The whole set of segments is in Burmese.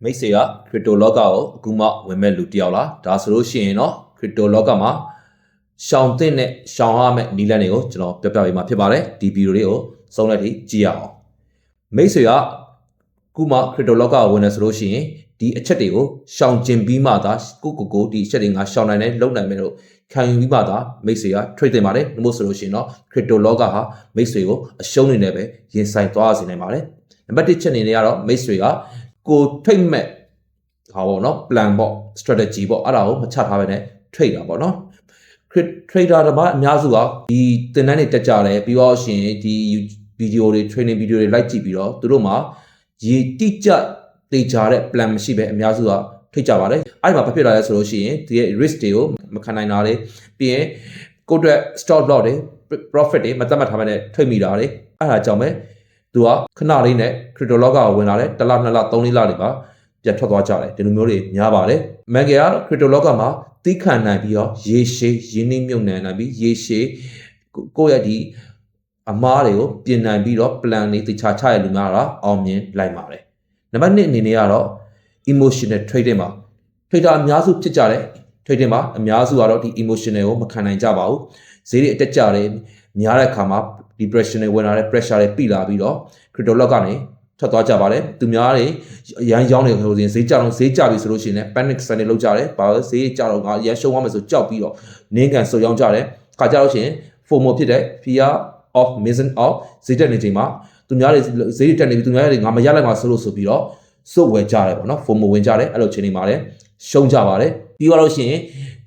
မိတ်ဆွေကခရစ်တိုလောကကိုအခုမှဝင်မဲ့လူတယောက်လားဒါဆိုလို့ရှိရင်တော့ခရစ်တိုလောကမှာရှောင်တဲ့နဲ့ရှောင်ရမယ့်နည်းလမ်းတွေကိုကျွန်တော်ပြောပြပေးမှာဖြစ်ပါတယ်ဒီဗီဒီယိုလေးကိုဆုံးလက်ထိကြည့်ရအောင်မိတ်ဆွေကအခုမှခရစ်တိုလောကကိုဝင်နေဆိုလို့ရှိရင်ဒီအချက်တွေကိုရှောင်ကျင်ပြီးမှသာကိုဒီအချက်တွေငါရှောင်နိုင်တယ်လုံနိုင်မယ်လို့ခံယူပြီးမှသာမိတ်ဆွေက trade တင်ပါတယ်လို့ဆိုလို့ရှိရင်တော့ခရစ်တိုလောကဟာမိတ်ဆွေကိုအရှုံးနေတယ်ပဲရင်ဆိုင်သွားစေနိုင်ပါတယ်နံပါတ်1ချက်အနေနဲ့ကတော့မိတ်ဆွေကကိုထိတ်မဲ့ဟာပေါ့နော် plan ပေါ့ strategy ပေါ့အဲ့ဒါကိုမချထားဘဲနဲ့ trade တာပေါ့နော် trader တပါအများစုကဒီသင်တန်းတွေတက်ကြတယ်ပြီးတော့ရှင်ဒီ video တွေ training video တွေ like ကြည့်ပြီးတော့သူတို့မှာရေတိကျတေချာတဲ့ plan မရှိပဲအများစုကထိတ်ကြပါတယ်အဲ့ဒီမှာဘာဖြစ်လာလဲဆိုလို့ရှိရင်ဒီရဲ့ risk တွေကိုမခံနိုင်တာတွေပြီးရင်ကိုယ့်အတွက် stop loss တွေ profit တွေမသတ်မှတ်ထားဘဲနဲ့ထိတ်မိတာတွေအဲ့ဒါကြောင့်ပဲသူကခဏလေးနဲ့ crypto လောကကိုဝင်လာတယ်တစ်လ2လ3လတွေပါပြန်ထွက်သွားကြတယ်ဒီလိုမျိုးတွေများပါတယ်မန်ကေက crypto လောကမှာသိခံနိုင်ပြီးတော့ရေရှည်ရင်းနှီးမြှုပ်နှံနိုင်ပြီးရေရှည်ကိုယ့်ရဲ့ဒီအမားတွေကိုပြင်နိုင်ပြီးတော့ plan တွေတခြားချရလူများတော့အောင်မြင်လိုက်ပါတယ်နံပါတ်1အနေနဲ့ကတော့ emotional trading ပါ trader အများစုဖြစ်ကြတယ် trading မှာအများစုကတော့ဒီ emotional ကိုမခံနိုင်ကြပါဘူးဈေးတွေအတက်ကြတယ်များတဲ့အခါမှာ depression တွေဝင်လာတဲ့ pressure တွေပိလာပြီးတော့ crypto လောကကနေထွက်သွားကြပါတယ်သူများတွေရန်ရောင်းနေလို့ဆိုရင်ဈေးကြတော့ဈေးကြပြီဆိုလို့ရှိရင်လည်း panic sign တွေလောက်ကြတယ်ဘာလို့ဈေးကြတော့ငါရန်ရှုံးသွားမယ်ဆိုကြောက်ပြီးတော့နင်းကန်စုံရောင်းကြတယ်ခါကြလို့ရှိရင် FOMO ဖြစ်တဲ့ fear of missing out ဈေးတက်နေချိန်မှာသူများတွေဈေးတက်နေပြီသူများတွေငါမရလိုက်မှာဆိုလို့ဆိုပြီးတော့စုဝယ်ကြတယ်ပေါ့နော် FOMO ဝင်ကြတယ်အဲ့လိုချိန်နေမှာလည်းရှုံးကြပါတယ်ပြီးတော့လို့ရှိရင်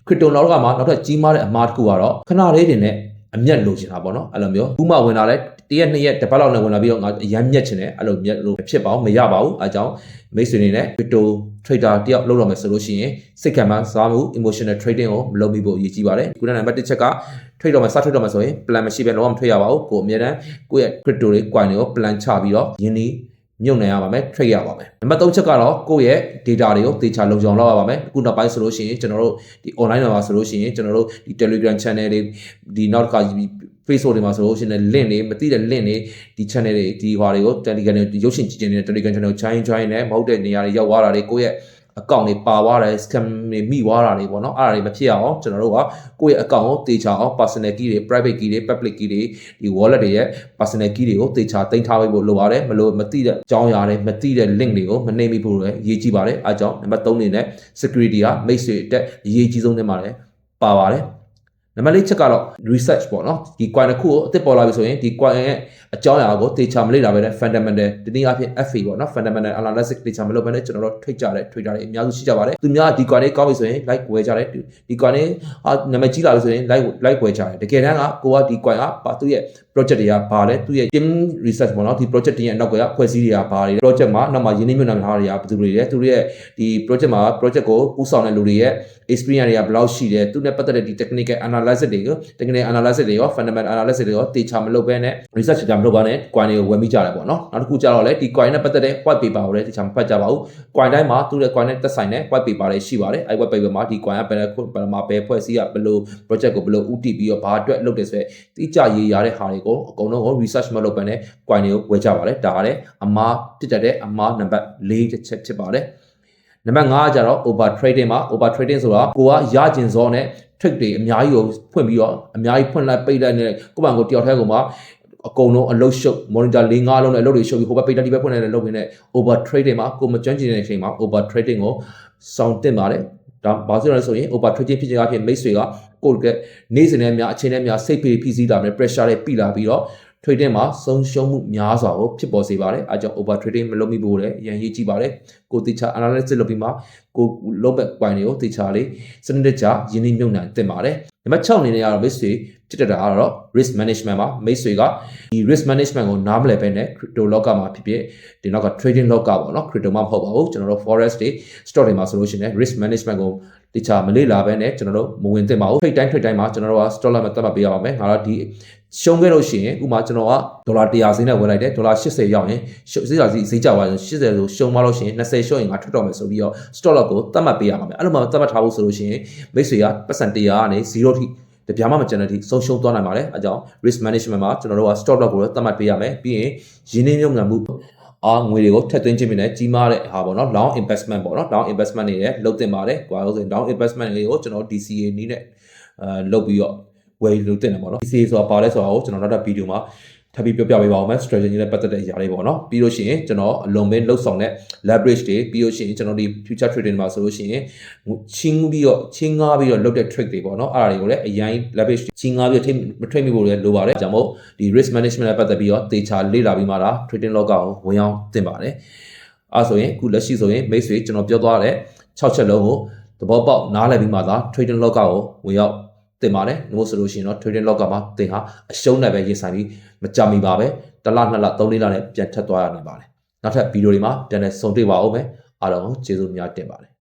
crypto လောကမှာနောက်ထပ်ကြီးမားတဲ့အမှားတစ်ခုကတော့ခဏလေးတွေနဲ့အမျက်လိုချင်တာပေါ့နော်အဲ့လိုမျိုးဥမာဝင်လာလဲတရက်2ရက်တစ်ပတ်လောက်နဲ့ဝင်လာပြီးတော့ငါအရမ်းမျက်ချင်တယ်အဲ့လိုမျက်လို့ဖြစ်ပါအောင်မရပါဘူးအဲကြောင့်မိတ်ဆွေတွေနဲ့ crypto trader တယောက်လုပ်တော့မယ်ဆိုလို့ရှိရင်စိတ်ခံမှစားမှု emotional trading ကိုမလုပ်မိဖို့အရေးကြီးပါတယ်ခုနကနံပါတ်1ချက်က trade တော့မယ်စ trade တော့မယ်ဆိုရင် plan မရှိဘဲလုံးဝမ trade ရပါဘူးကိုအများတန်းကိုယ့်ရဲ့ crypto တွေ coin တွေကို plan ချပြီးတော့ယင်းဒီမြုပ်နှံရပါမယ် trade ရပါမယ်နံပါတ်3ချက်ကတော့ကိုယ့်ရဲ့ data တွေကိုသေချာလုံခြုံလောက်ရပါမယ်အခုနောက်ပိုင်းဆိုလို့ရှိရင်ကျွန်တော်တို့ဒီ online မှာဆိုလို့ရှိရင်ကျွန်တော်တို့ဒီ Telegram channel တွေဒီနောက်တစ်ခါFacebook တွေမှာဆိုလို့ရှိရင် link တွေမသိတဲ့ link တွေဒီ channel တွေဒီဟာတွေကို Telegram တွေရုပ်ရှင်ကြည့်နေတဲ့ Telegram channel ကို join နဲ့မဟုတ်တဲ့နေရာတွေရောက်သွားတာတွေကိုယ့်ရဲ့account တွေပါသွားတယ် scam တွေမိသွားတာတွေပေါ့နော်အဲ့ဒါတွေမဖြစ်အောင်ကျွန်တော်တို့ကကိုယ့်ရဲ့ account ကိုသေချာအောင် personal key တွေ private key တွေ public key တွေဒီ wallet တွေရဲ့ personal key တွေကိုသေချာတင်ထားပေးဖို့လိုပါတယ်မလို့မသိတဲ့အကြောင်းအရာတွေမသိတဲ့ link တွေကိုမနှိမ့်မိဖို့လည်းအရေးကြီးပါတယ်အဲကြောင့်နံပါတ်3အနေနဲ့ security ကမိတ်ဆွေအတက်အရေးကြီးဆုံးနေမှာလည်းပါပါတယ်နံပါတ်4ချက်ကတော့ research ပေါ့နော်ဒီ coin တစ်ခုကိုအသစ်ပေါ်လာပြီဆိုရင်ဒီ coin ရဲ့အကြောင်းအရာကိုသေချာမလေ့လာပဲနဲ့ fundamental ဒီနည်းအားဖြင့် FA ပေါ့နော် fundamental analysis သေချာမလုပ်ဘဲနဲ့ကျွန်တော်တို့ထိတ်ကြတဲ့ trader တွေအများစုရှိကြပါတယ်သူများဒီ coin လေးကောင်းပြီဆိုရင် like ဝယ်ကြတယ်ဒီ coin လေးနာမည်ကြီးလာပြီဆိုရင် like ဝယ်ကြတယ်တကယ်တမ်းကကိုကဒီ coin ကသူ့ရဲ့ project တွေကဘာလဲသူ့ရဲ့ team research ပေါ့နော်ဒီ project တွေရဲ့နောက်ကဖွဲ့စည်းတွေကဘာတွေ project မှာနောက်မှာရင်းနှီးမြှုပ်နှံထားတွေကဘယ်သူတွေလဲသူတို့ရဲ့ဒီ project မှာ project ကိုဦးဆောင်တဲ့လူတွေရဲ့ experience တွေကဘယ်လောက်ရှိတယ်သူနဲ့ပတ်သက်တဲ့ဒီ technical analysis တွေကို technical analysis တွေရော fundamental analysis တွေရောတေချာမလုပ်ဘဲနဲ့ research ကြမလုပ်ဘဲနဲ့ coin တွေကိုဝယ်မိကြတယ်ပေါ့နော်နောက်တစ်ခုကျတော့လေဒီ coin နဲ့ပတ်သက်တဲ့ white paper ကိုလည်းတေချာမဖတ်ကြပါဘူး coin တိုင်းမှာသူ့ရဲ့ coin နဲ့သက်ဆိုင်တဲ့ white paper တွေရှိပါတယ်အဲ white paper မှာဒီ coin ကဘယ်မှာပဲဖွဲ့စည်းရဘယ်လို project ကိုဘယ်လိုဥတည်ပြီးတော့ဘာအတွက်လုပ်တယ်ဆိုတဲ့တိကျရေးရတဲ့ဟာတွေကိုအကုန်လုံးကို research မလုပ်ဘဲနဲ့ coin တွေကိုဝယ်ကြပါတယ်ဒါကလည်းအမှားဖြစ်တဲ့အမှားနံပါတ်4တစ်ချက်ဖြစ်ပါတယ်နံပါတ်5ကျတော့ over trading မှာ over trading ဆိုတာကိုကရကျင်စောနဲ့ trick တွေအများကြီးကိုဖွင့်ပြီးတော့အများကြီးဖွင့်လိုက်ပိတ်လိုက်နေကိုယ့်ဘာကိုတယောက်တည်းကိုမှအကုန်လုံးအလုတ်ရှုပ် monitor 4-5လုံးနဲ့အလုတ်တွေရှုပ်ပြီးဟိုဘက်ပိတ်လိုက်ဒီဘက်ဖွင့်လိုက်လုပ်နေ over trading မှာကိုမကျွမ်းကျင်တဲ့အချိန်မှာ over trading ကိုစောင့်တင်ပါတယ်ဒါဘာလို့လဲဆိုရင် over trading ဖြစ်ခြင်းအပြင်မိတ်ဆွေကကိုယ့်ရဲ့နေ့စဉ်နဲ့များအချိန်နဲ့များစိတ်ဖိဖိစီးတာနဲ့ pressure တွေပိလာပြီးတော့ trading မှာဆုံးရှုံးမှုများစွာကိုဖြစ်ပေါ်စေပါတယ်အဲကြောင့် over trading မလုပ်မိဖို့လည်းအရင်ရေးကြည့်ပါတယ်ကိုတေချာ analysis လုပ်ပြီးမှကိုလုပ်တဲ့ coin တွေကိုတေချာလေးစနစ်တကျရင်းနှီးမြှုပ်နှံတင်ပါတယ်နံပါတ်6အနေနဲ့ကတော့မိတ်ဆွေဖြစ်တဲ့တာကတော့ risk management ပါမိတ်ဆွေကဒီ risk management ကိုနားမလည်ပဲနဲ့ crypto လောကမှာဖြစ်ဖြစ်ဒီနောက်က trading လောကပေါ့နော် crypto မှာမဟုတ်ပါဘူးကျွန်တော်တို့ forex တွေ stock တွေမှာဆိုလို့ရှိရင် risk management ကိုတခြားမလေ့လာပဲနဲ့ကျွန်တော်တို့မဝင်သင့်ပါဘူးထိတ်တိုင်းမှာကျွန်တော်တို့က stock လောက်မှသတ်မှတ်ပေးရပါမယ်ငါတို့ဒီရှုံးခဲ့လို့ရှိရင်ဥမာကျွန်တော်ကဒေါ်လာ100ဈေးနဲ့ဝယ်လိုက်တယ်ဒေါ်လာ80ရောက်ရင်ဈေးကြသွားရင်80ဆိုရှုံးသွားလို့ရှိရင်20ရှုံးရင်ငါထွက်တော့မယ်ဆိုပြီးတော့ stock လောက်ကိုသတ်မှတ်ပေးရပါမယ်အဲ့လိုမှသတ်မှတ်ထားဖို့ဆိုလို့ရှိရင်မိတ်ဆွေကပတ်စံ100ကနေ0ထိတပြားမှမကျန်တဲ့ထိဆုံးရှုံးသွားနိုင်ပါတယ်အဲကြောင့် risk management မှာကျွန်တော်တို့က stop loss ကိုသတ်မှတ်ပေးရမယ်ပြီးရင်ရင်းနှီးမြှုပ်နှံမှု ငွေတွေကိုထည့်သွင်းခြင်းဖြစ်နေကြီးမားတဲ့ဟာပေါ့နော် long investment ပေါ့နော် long investment တွေလည်းလုပ်တင်ပါတယ်ကွာလို့ဆိုရင် long investment တွေကိုကျွန်တော် DCA နည်းနဲ့လုပ်ပြီးတော့ဝယ်လုပ်တင်တယ်ပေါ့နော် DCA ဆိုတာပါလဲဆိုတာကိုကျွန်တော်နောက်ထပ်ဗီဒီယိုမှာထပ်ပြီးပြောပြပေးပါဦးမယ် strategy နဲ့ပတ်သက်တဲ့အရာတွေပေါ့နော်ပြီးလို့ရှိရင်ကျွန်တော်အလွန်ပဲလှုပ်ဆောင်တဲ့ leverage တွေပြီးလို့ရှိရင်ကျွန်တော်ဒီ future trading မှာဆိုလို့ရှိရင်ချင်းငားပြီးတော့လုပ်တဲ့ trade တွေပေါ့နော်အဲ့ဒါတွေကိုလည်းအရင် leverage ချင်းငားပြီးတော့မ trade မိဖို့လည်းလိုပါတယ်ဒါကြောင့်မို့ဒီ risk management နဲ့ပတ်သက်ပြီးတော့သေချာလေ့လာပြီးမှဒါ trading လောကကိုဝင်အောင်သင်ပါတယ်အဲ့ဆိုရင်အခုလက်ရှိဆိုရင်မိတ်ဆွေကျွန်တော်ပြောသွားတဲ့6ချက်လုံးကိုသဘောပေါက်နားလည်ပြီးမှသာ trading လောကကိုဝင်ရောက်တင်ပါတယ်။လို့ဆိုလို့ရှိရင်တော့ trading လောကမှာသင်ဟာအရှုံးနဲ့ပဲရင်ဆိုင်ပြီးမကြမီပါပဲ။တစ်လနှစ်လသုံးလေးလနဲ့ပြန်ထပ်သွားရနိုင်ပါတယ်။နောက်ထပ်ဗီဒီယိုတွေမှာပြန်လည်ဆုံတွေ့ပါဦးမယ်။အားလုံးကိုကျေးဇူးများတင်ပါတယ်။